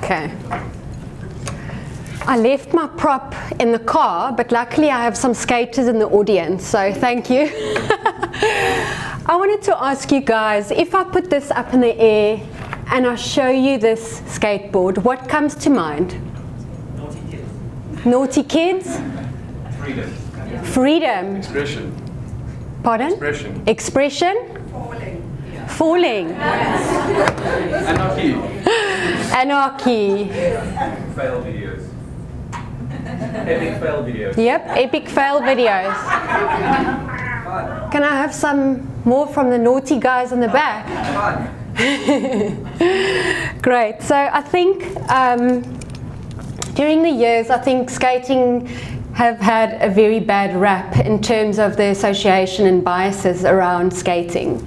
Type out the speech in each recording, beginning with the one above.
Okay. I left my prop in the car, but luckily I have some skaters in the audience, so thank you. I wanted to ask you guys, if I put this up in the air and I show you this skateboard, what comes to mind? Naughty kids. Naughty kids? Freedom. Freedom. Expression. Pardon? Expression. Expression? Falling. Anarchy. Anarchy. Fail videos. Epic fail videos. Yep, epic fail videos. Can I have some more from the naughty guys in the back? Great. So I think during the years, I think skating have had a very bad rap in terms of the association and biases around skating.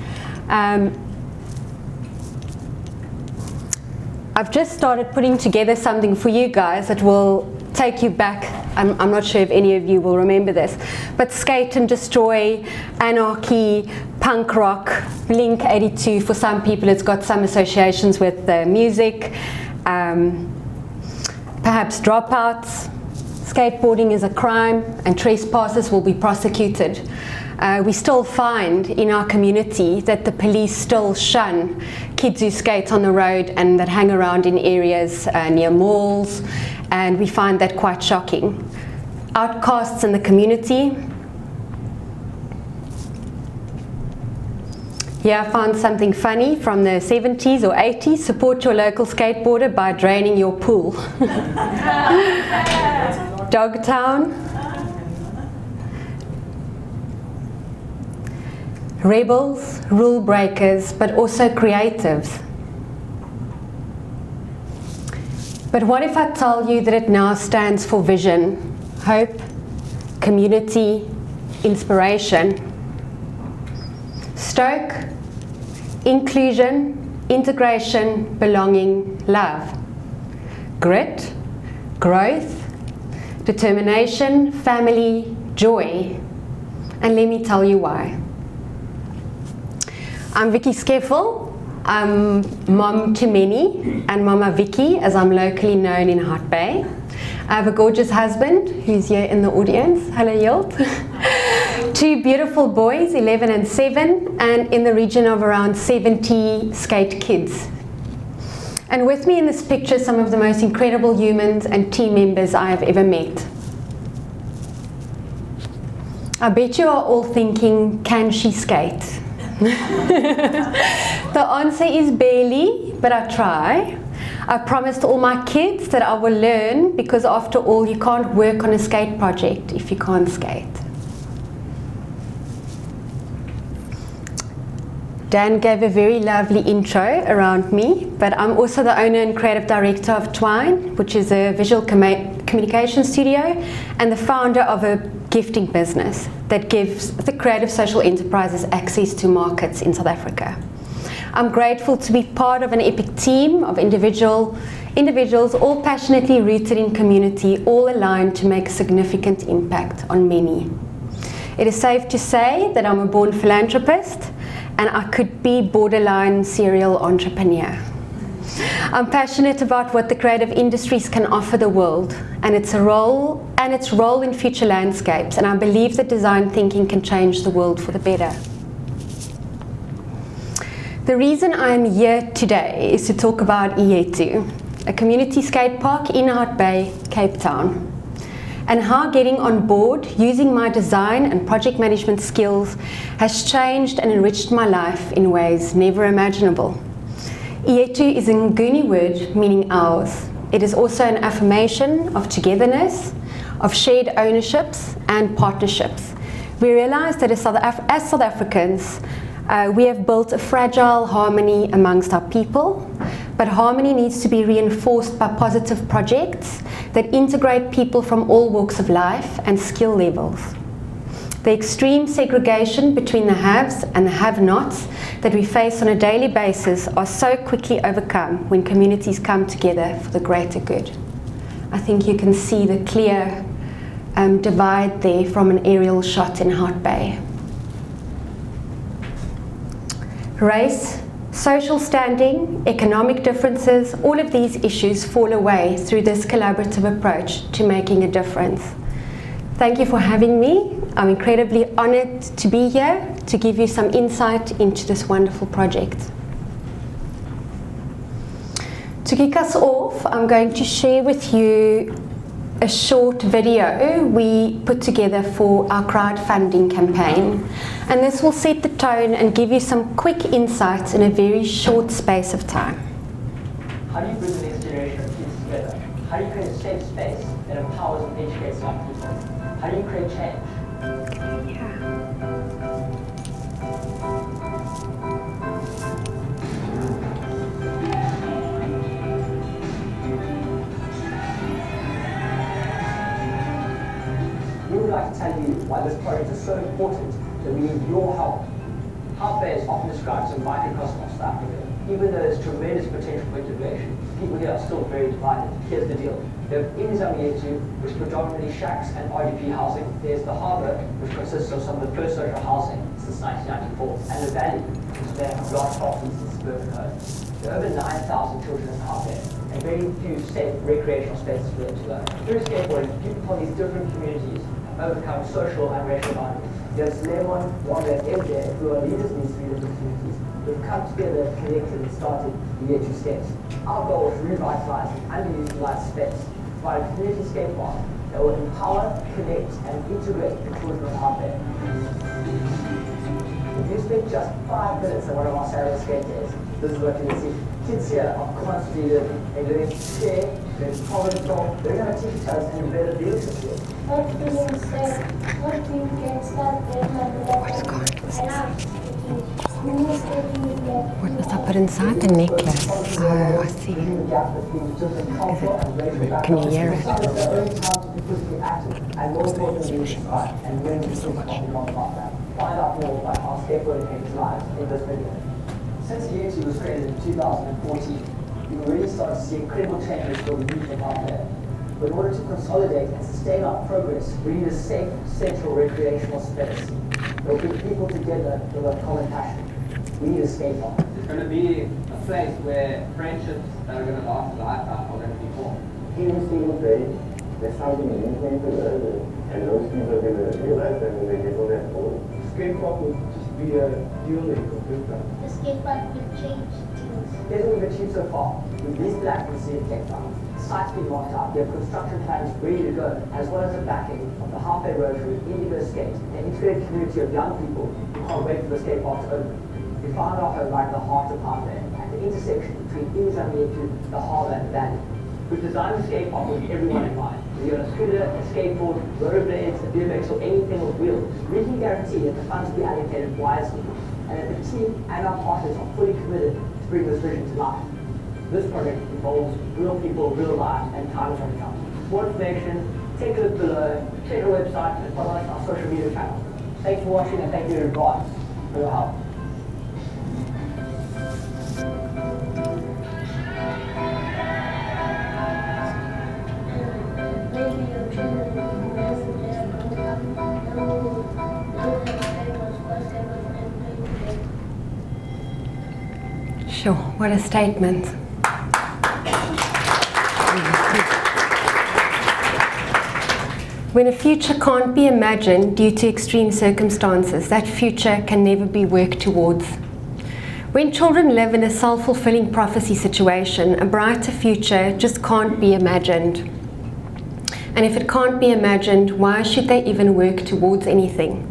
I've just started putting together something for you guys that will take you back. I'm not sure if any of you will remember this, but Skate and Destroy, Anarchy, punk rock, Blink 82. For some people, it's got some associations with music, perhaps dropouts. Skateboarding is a crime, and trespassers will be prosecuted. We still find in our community that the police still shun kids who skate on the road and that hang around in areas near malls, and we find that quite shocking. Outcasts in the community. Here I found something funny from the 70s or 80s. Support your local skateboarder by draining your pool. Dogtown. Rebels, rule breakers, but also creatives. But what if I tell you that it now stands for vision, hope, community, inspiration? Stoke, inclusion, integration, belonging, love. Grit, growth, determination, family, joy. And let me tell you why. I'm Vicki Scheffel. I'm mom to many, and Mama Vicki, as I'm locally known in Hart Bay. I have a gorgeous husband who's here in the audience. Hello, Yield. 2 beautiful boys, 11 and 7, and in the region of around 70 skate kids. And with me in this picture, some of the most incredible humans and team members I have ever met. I bet you are all thinking, can she skate? The answer is barely, but I try. I promised all my kids that I will learn, because after all, you can't work on a skate project if you can't skate. Dan gave a very lovely intro around me, but I'm also the owner and creative director of Twine, which is a visual communication studio, and the founder of a gifting business that gives the creative social enterprises access to markets in South Africa. I'm grateful to be part of an epic team of individuals all passionately rooted in community, all aligned to make a significant impact on many. It is safe to say that I'm a born philanthropist, and I could be borderline serial entrepreneur. I'm passionate about what the creative industries can offer the world and its role in future landscapes, and I believe that design thinking can change the world for the better. The reason I'm here today is to talk about Ietu, a community skate park in Hart Bay, Cape Town, and how getting on board using my design and project management skills has changed and enriched my life in ways never imaginable. Ietu is a Nguni word meaning ours. It is also an affirmation of togetherness, of shared ownerships and partnerships. We realize that as South Africans, we have built a fragile harmony amongst our people, but harmony needs to be reinforced by positive projects that integrate people from all walks of life and skill levels. The extreme segregation between the haves and the have-nots that we face on a daily basis are so quickly overcome when communities come together for the greater good. I think you can see the clear divide there from an aerial shot in Hart Bay. Race, Social standing, economic differences, all of these issues fall away through this collaborative approach to making a difference. Thank you for having me. I'm incredibly honored to be here to give you some insight into this wonderful project. To kick us off, I'm going to share with you a short video we put together for our crowdfunding campaign. And this will set the tone and give you some quick insights in a very short space of time. How do you bring the next generation of kids together? How do you create a safe space that empowers and educates young people? How do you create change? We would like to tell you why this project is so important that we need your help. Half Bay is often described as a microcosm of South Africa. Even though there's tremendous potential for integration, people here are still very divided. Here's the deal. There is Yetu, which is predominantly shacks and RDP housing. There's the harbour, which consists of some of the first social housing since 1994, and the valley, which is there for large properties and suburban homes. There are over 9,000 children in Half Bay, and very few safe recreational spaces for them to learn. Through skateboarding, people from these different communities have overcome social and racial boundaries. There's Lemon, Wanda, and MJ, who are leaders in these three different communities, who've come together, connected, and started the Yetu Skates. Our goal is to revitalize an underutilized space, provide a community skate park that will empower, connect, and integrate the children of Half Bay. If you spend just 5 minutes at one of our Saturday skate days, this is what you will see. Kids here are constantly learning. They're going to share, they're going to problem solve, they're going to teach us and develop leadership skills. What do you say? What do you get started? What's going on? What does that put inside the necklace? Oh, I see. Can you hear it? Find out more about how skateboarding changed lives in this video. Since Yetu was created in 2014, we've already started to see incredible changes for the youth of Half Bay. But in order to consolidate and sustain our progress, we need a safe, central recreational space that will bring people together with a common passion. We need a skate park. It's going to be a place where friendships that are going to last a lifetime are going to be formed. In a single day, there's something amazing to learn, and those people are going to realize that when they get on that board. Skate park will just be a new link of impact. The skate park will change things. Here's what we've achieved so far. We've leased the accuracy of Cape Town. The site's been marked out. We have construction plans ready to go, as well as the backing of the Half Bay Rotary, Indigo Skate, an integrated community of young people who can't wait for the skate park to open. We found our home right in the heart of Half Bay, at the intersection between Yetu, the harbour, and the valley. We've designed the skate park with everyone in mind. Whether you're on a scooter, a skateboard, rollerblades, a BMX, or anything with wheels, we can guarantee that the funds will be allocated wisely, and that the team and our partners are fully committed to bring this vision to life. This project involves real people, real life, and time is running out. For more information, take a look below, check our website, and follow us on our social media channels. Thanks for watching, and thank you in advance for your help. Maybe your children will rest in their program. No, Sure, what a statement. When a future can't be imagined due to extreme circumstances, that future can never be worked towards. When children live in a self-fulfilling prophecy situation, a brighter future just can't be imagined. And if it can't be imagined, why should they even work towards anything?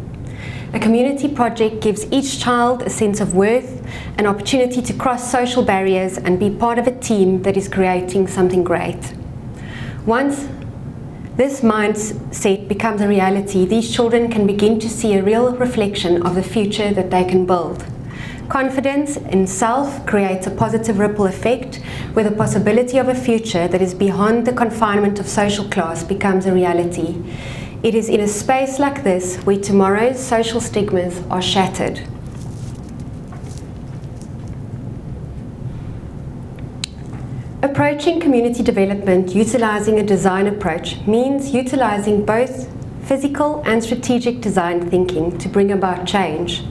A community project gives each child a sense of worth, an opportunity to cross social barriers and be part of a team that is creating something great. Once this mindset becomes a reality, these children can begin to see a real reflection of the future that they can build. Confidence in self creates a positive ripple effect where the possibility of a future that is beyond the confinement of social class becomes a reality. It is in a space like this where tomorrow's social stigmas are shattered. Approaching community development utilizing a design approach means utilizing both physical and strategic design thinking to bring about change.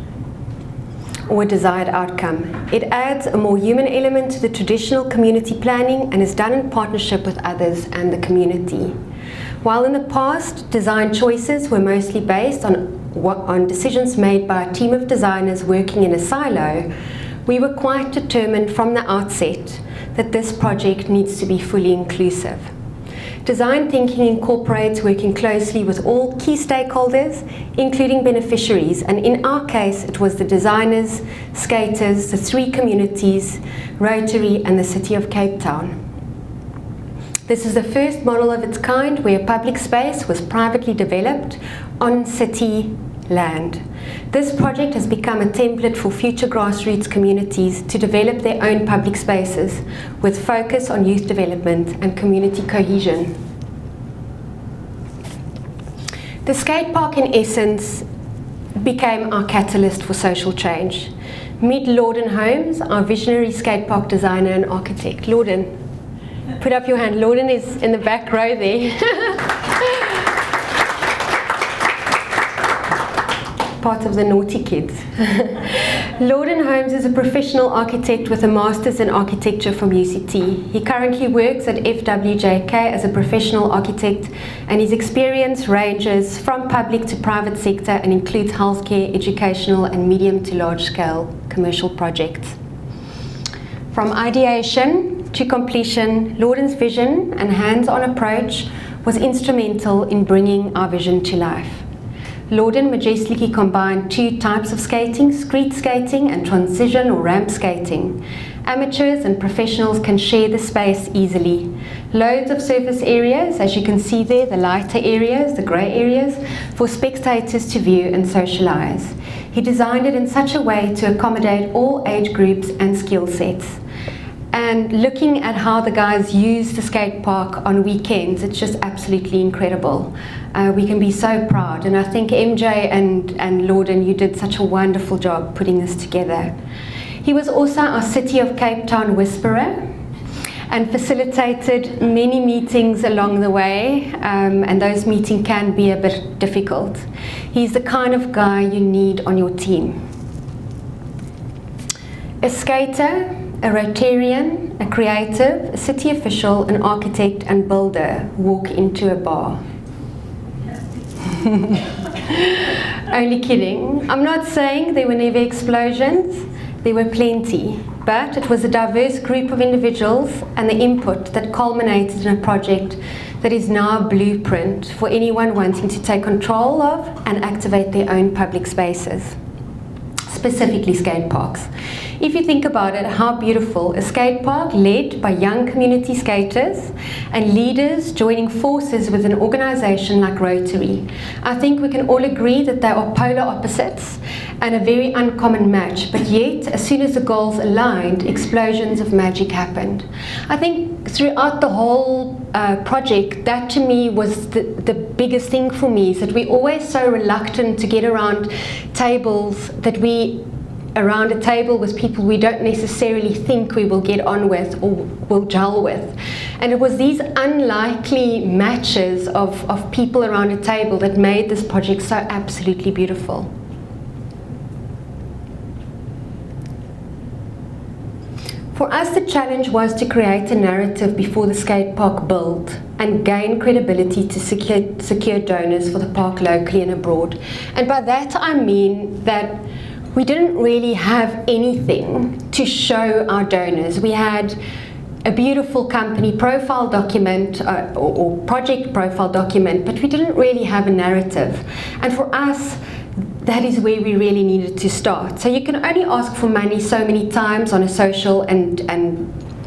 or a desired outcome. It adds a more human element to the traditional community planning and is done in partnership with others and the community. While in the past, design choices were mostly based on decisions made by a team of designers working in a silo, we were quite determined from the outset that this project needs to be fully inclusive. Design thinking incorporates working closely with all key stakeholders, including beneficiaries, and in our case it was the designers, skaters, the three communities, Rotary and the City of Cape Town. This is the first model of its kind where a public space was privately developed on city land. This project has become a template for future grassroots communities to develop their own public spaces with focus on youth development and community cohesion. The skate park, in essence, became our catalyst for social change. Meet Lorden Holmes, our visionary skate park designer and architect. Lorden, put up your hand. Lorden is in the back row there. Part of the naughty kids. Lorden Holmes is a professional architect with a master's in architecture from UCT. He currently works at FWJK as a professional architect, and his experience ranges from public to private sector and includes healthcare, educational and medium to large scale commercial projects. From ideation to completion, Lorden's vision and hands-on approach was instrumental in bringing our vision to life. Lorden majestically combined two types of skating, street skating and transition or ramp skating. Amateurs and professionals can share the space easily. Loads of surface areas, as you can see there, the lighter areas, the grey areas, for spectators to view and socialise. He designed it in such a way to accommodate all age groups and skill sets. And looking at how the guys use the skate park on weekends, it's just absolutely incredible. We can be so proud, and I think MJ and Lorden, you did such a wonderful job putting this together. He was also our City of Cape Town whisperer and facilitated many meetings along the way, and those meetings can be a bit difficult. He's the kind of guy you need on your team. A skater, a Rotarian, a creative, a city official, an architect and builder walk into a bar. Only kidding. I'm not saying there were never explosions, there were plenty, but it was a diverse group of individuals and the input that culminated in a project that is now a blueprint for anyone wanting to take control of and activate their own public spaces, specifically skate parks. If you think about it, how beautiful, a skate park led by young community skaters and leaders joining forces with an organisation like Rotary. I think we can all agree that they are polar opposites and a very uncommon match, but yet, as soon as the goals aligned, explosions of magic happened. I think throughout the whole project, that to me was the biggest thing for me, is that we're always so reluctant to get around tables, around a table with people we don't necessarily think we will get on with or will gel with. And it was these unlikely matches of people around a table that made this project so absolutely beautiful. For us, the challenge was to create a narrative before the skate park built and gain credibility to secure donors for the park locally and abroad. And by that I mean that we didn't really have anything to show our donors. We had a beautiful company profile document or project profile document, but we didn't really have a narrative. And for us, that is where we really needed to start. So you can only ask for money so many times on a social and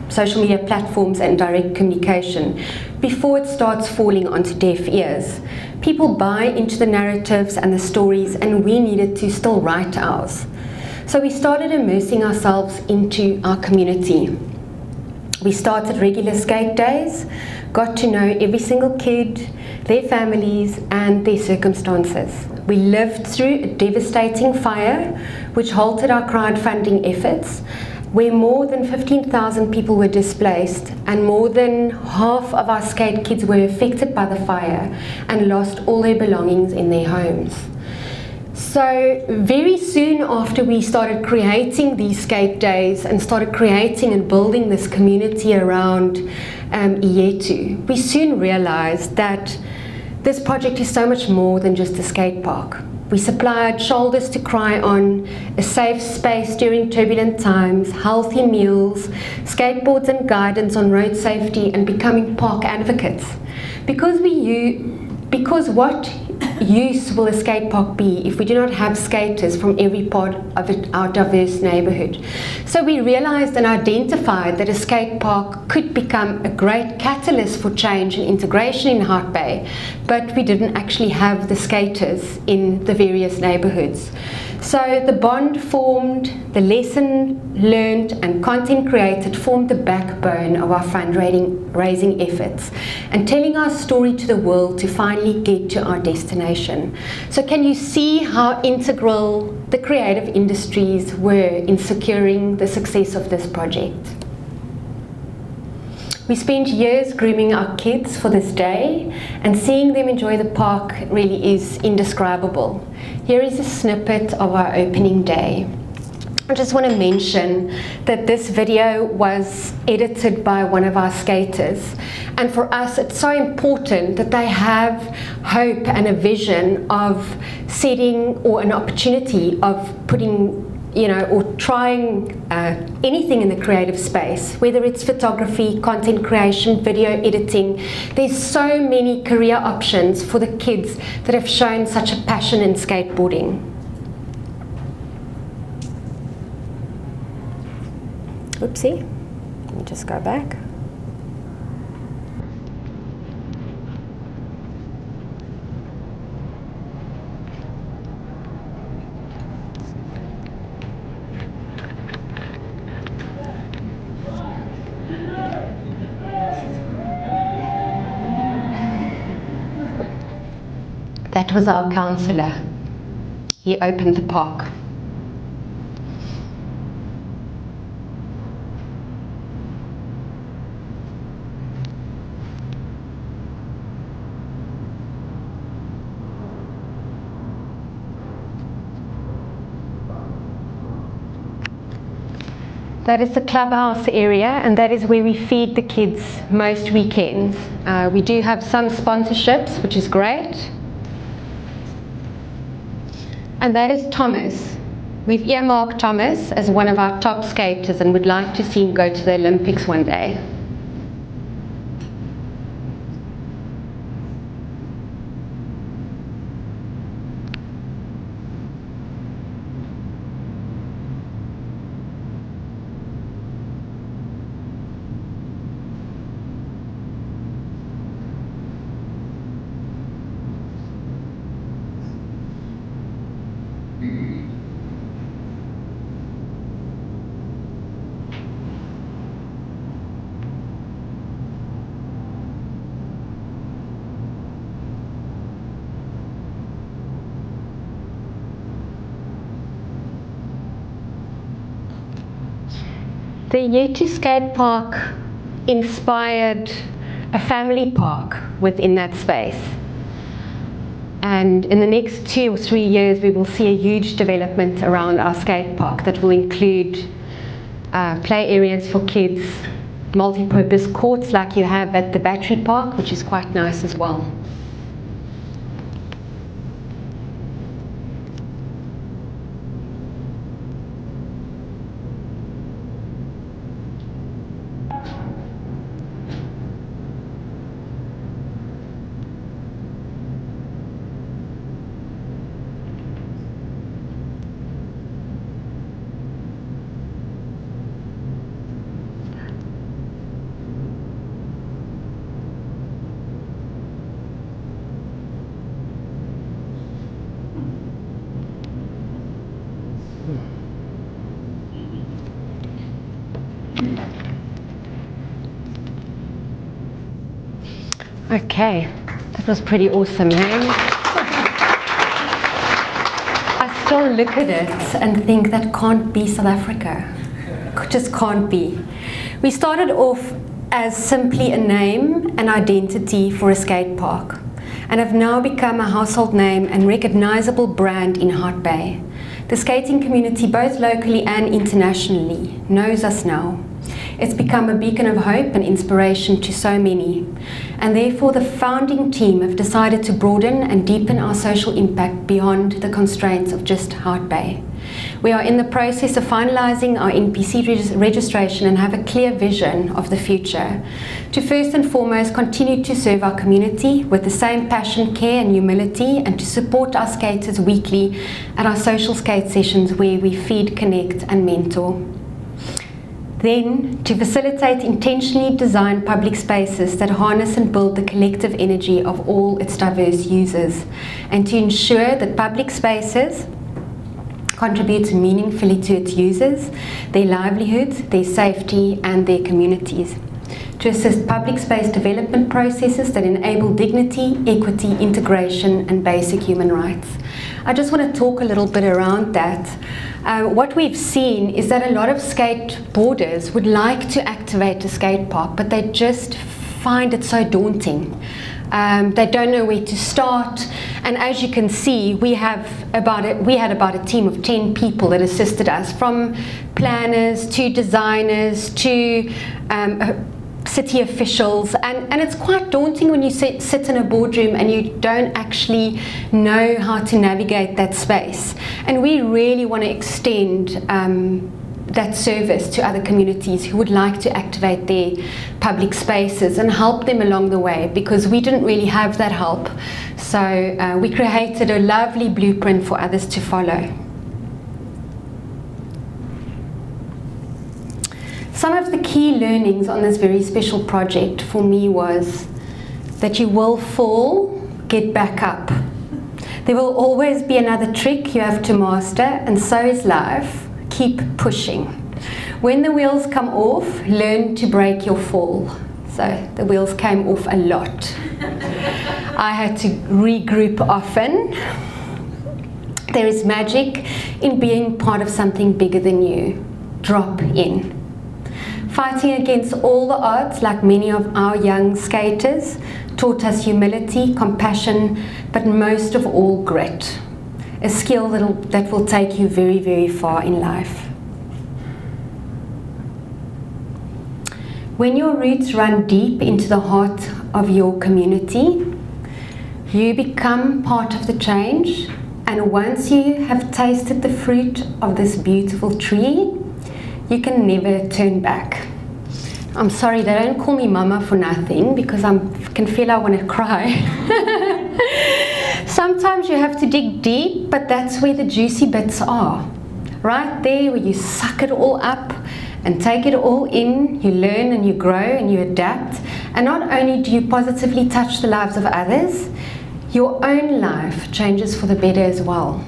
social media platforms and direct communication before it starts falling onto deaf ears. People buy into the narratives and the stories, and we needed to still write ours. So we started immersing ourselves into our community. We started regular skate days, got to know every single kid, their families and their circumstances. We lived through a devastating fire which halted our crowdfunding efforts, where more than 15,000 people were displaced and more than half of our skate kids were affected by the fire and lost all their belongings in their homes. So very soon after we started creating these skate days and started creating and building this community around Iyetu, we soon realized that this project is so much more than just a skate park. We supplied shoulders to cry on, a safe space during turbulent times, healthy meals, skateboards and guidance on road safety, and becoming park advocates. Because what use will a skate park be if we do not have skaters from every part of our diverse neighbourhood? So we realised and identified that a skate park could become a great catalyst for change and integration in Hart Bay, but we didn't actually have the skaters in the various neighbourhoods. So the bond formed, the lesson learned and content created formed the backbone of our fundraising efforts and telling our story to the world to finally get to our destination. So can you see how integral the creative industries were in securing the success of this project? We spent years grooming our kids for this day, and seeing them enjoy the park really is indescribable. Here is a snippet of our opening day. I just want to mention that this video was edited by one of our skaters, and for us it's so important that they have hope and a vision of setting or an opportunity of putting, or trying anything in the creative space, whether it's photography, content creation, video editing. There's so many career options for the kids that have shown such a passion in skateboarding. Oopsie, let me just go back. That was our counsellor. He opened the park. That is the clubhouse area, and that is where we feed the kids most weekends. We do have some sponsorships, which is great. And that is Thomas. We've earmarked Thomas as one of our top skaters and would like to see him go to the Olympics one day. The Iyetu skate park inspired a family park within that space. And in the next 2 or 3 years, we will see a huge development around our skate park that will include play areas for kids, multi-purpose courts like you have at the Battery Park, which is quite nice as well. Okay, that was pretty awesome, hey? I still look at it and think that can't be South Africa. It just can't be. We started off as simply a name and identity for a skate park. and have now become a household name and recognizable brand in Hart Bay. The skating community, both locally and internationally, knows us now. It's become a beacon of hope and inspiration to so many, and therefore the founding team have decided to broaden and deepen our social impact beyond the constraints of just Hart Bay. We are in the process of finalising our NPC registration and have a clear vision of the future, to first and foremost continue to serve our community with the same passion, care and humility, and to support our skaters weekly at our social skate sessions where we feed, connect and mentor. Then, to facilitate intentionally designed public spaces that harness and build the collective energy of all its diverse users, and to ensure that public spaces contribute meaningfully to its users, their livelihoods, their safety and their communities. To assist public space development processes that enable dignity, equity, integration and basic human rights. I just want to talk a little bit around that. What we've seen is that a lot of skateboarders would like to activate a skate park, but they just find it so daunting. They don't know where to start, and as you can see, we had about a team of 10 people that assisted us, from planners to designers to city officials, and it's quite daunting when you sit in a boardroom and you don't actually know how to navigate that space. And we really want to extend that service to other communities who would like to activate their public spaces and help them along the way, because we didn't really have that help. So we created a lovely blueprint for others to follow. Some of the key learnings on this very special project for me was that you will fall, get back up. There will always be another trick you have to master, and so is life. Keep pushing. When the wheels come off, learn to break your fall. So the wheels came off a lot. I had to regroup often. There is magic in being part of something bigger than you. Drop in. Fighting against all the odds, like many of our young skaters, taught us humility, compassion, but most of all grit. A skill that will take you very, very far in life. When your roots run deep into the heart of your community, you become part of the change, and once you have tasted the fruit of this beautiful tree, you can never turn back. I'm sorry, they don't call me mama for nothing, because I can feel I want to cry. Sometimes you have to dig deep, but that's where the juicy bits are. Right there where you suck it all up and take it all in, you learn and you grow and you adapt. And not only do you positively touch the lives of others, your own life changes for the better as well.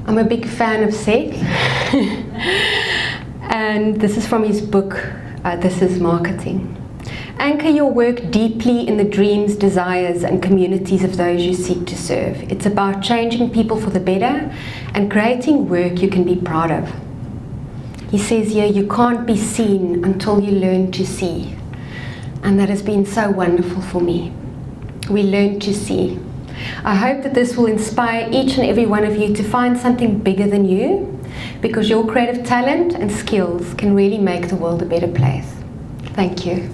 I'm a big fan of Seth, and this is from his book, This is Marketing. Anchor your work deeply in the dreams, desires, and communities of those you seek to serve. It's about changing people for the better and creating work you can be proud of. He says here, you can't be seen until you learn to see. And that has been so wonderful for me. We learn to see. I hope that this will inspire each and every one of you to find something bigger than you, because your creative talent and skills can really make the world a better place. Thank you.